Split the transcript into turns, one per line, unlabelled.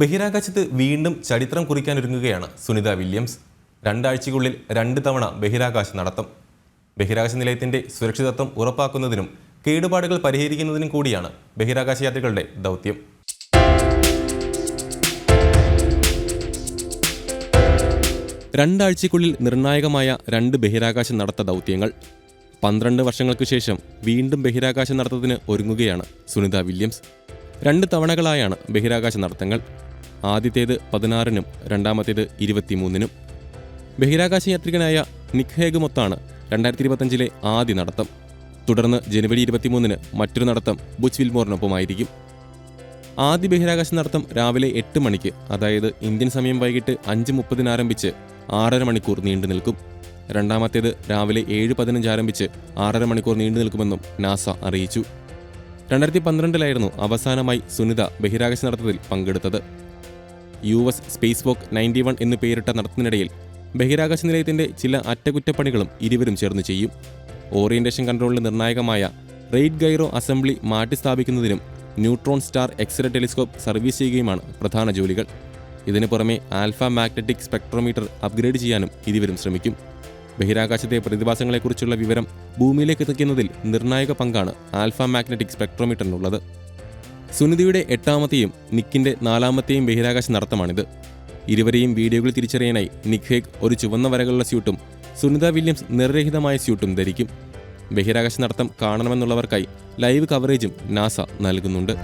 ബഹിരാകാശത്ത് വീണ്ടും ചരിത്രം കുറിക്കാനൊരുങ്ങുകയാണ് സുനിത വില്യംസ്. 2 ആഴ്ചയ്ക്കുള്ളിൽ 2 തവണ ബഹിരാകാശ നടത്തം. ബഹിരാകാശ നിലയത്തിന്റെ സുരക്ഷിതത്വം ഉറപ്പാക്കുന്നതിനും കേടുപാടുകൾ പരിഹരിക്കുന്നതിനും കൂടിയാണ് ബഹിരാകാശ യാത്രികളുടെ ദൗത്യം. രണ്ടാഴ്ചയ്ക്കുള്ളിൽ നിർണായകമായ 2 ബഹിരാകാശ നടത്ത ദൗത്യങ്ങൾ. 12 വർഷങ്ങൾക്ക് ശേഷം വീണ്ടും ബഹിരാകാശ നടത്തത്തിന് ഒരുങ്ങുകയാണ് സുനിത വില്യംസ്. 2 തവണകളായാണ് ബഹിരാകാശ നടത്തങ്ങൾ. ആദ്യത്തേത് 16-നും രണ്ടാമത്തേത് 23-നും. ബഹിരാകാശ യാത്രികനായ നിക് ഹേഗുമൊത്താണ് 2025-ലെ ആദ്യ നടത്തം. തുടർന്ന് ജനുവരി 23-ന് മറ്റൊരു നടത്തം ബുച്ച് വിൽമോറിനൊപ്പമായിരിക്കും. ആദ്യ ബഹിരാകാശ നടത്തം രാവിലെ 8 മണിക്ക്, അതായത് ഇന്ത്യൻ സമയം വൈകിട്ട് 5:30 ആരംഭിച്ച് 6.5 മണിക്കൂർ നീണ്ടു നിൽക്കും. രണ്ടാമത്തേത് രാവിലെ 7:15 ആരംഭിച്ച് 6.5 മണിക്കൂർ നീണ്ടു നിൽക്കുമെന്നും നാസ അറിയിച്ചു. 2012-ലായിരുന്നു അവസാനമായി സുനിത ബഹിരാകാശ നടത്തത്തിൽ പങ്കെടുത്തത്. US സ്പേസ് വോക്ക് 91 എന്ന് പേരിട്ട നടത്തത്തിനിടയിൽ ബഹിരാകാശ നിലയത്തിന്റെ ചില അറ്റകുറ്റപ്പണികളും ഇരുവരും ചേർന്ന് ചെയ്യും. ഓറിയന്റേഷൻ കൺട്രോളിൽ നിർണായകമായ റെയ്ഡ് ഗൈറോ അസംബ്ലി മാറ്റിസ്ഥാപിക്കുന്നതിനും neutron star X ray telescope service ചെയ്യുകയുമാണ് പ്രധാന ജോലികൾ. ഇതിനു പുറമെ ആൽഫ മാഗ്നറ്റിക് സ്പെക്ട്രോമീറ്റർ അപ്ഗ്രേഡ് ചെയ്യാനും ഇരുവരും ശ്രമിക്കും. ബഹിരാകാശത്തെ പ്രതിഭാസങ്ങളെക്കുറിച്ചുള്ള വിവരം ഭൂമിയിലേക്ക് എത്തിക്കുന്നതിൽ നിർണായക പങ്കാണ് ആൽഫ മാഗ്നറ്റിക് സ്പെക്ട്രോമീറ്ററിനുള്ളത്. സുനിതയുടെ 8ാമത്തെയും നിക്കിന്റെ 4ാമത്തെയും ബഹിരാകാശ നടത്തമാണിത്. ഇരുവരെയും വീഡിയോകളിൽ തിരിച്ചറിയാനായി നിക് ഹേഗ് ഒരു ചുവന്ന വരകളുള്ള സ്യൂട്ടും സുനിത വില്യംസ് നിറരഹിതമായ സ്യൂട്ടും ധരിക്കും. ബഹിരാകാശ നടത്തം കാണണമെന്നുള്ളവർക്കായി ലൈവ് കവറേജും നാസ നൽകുന്നുണ്ട്.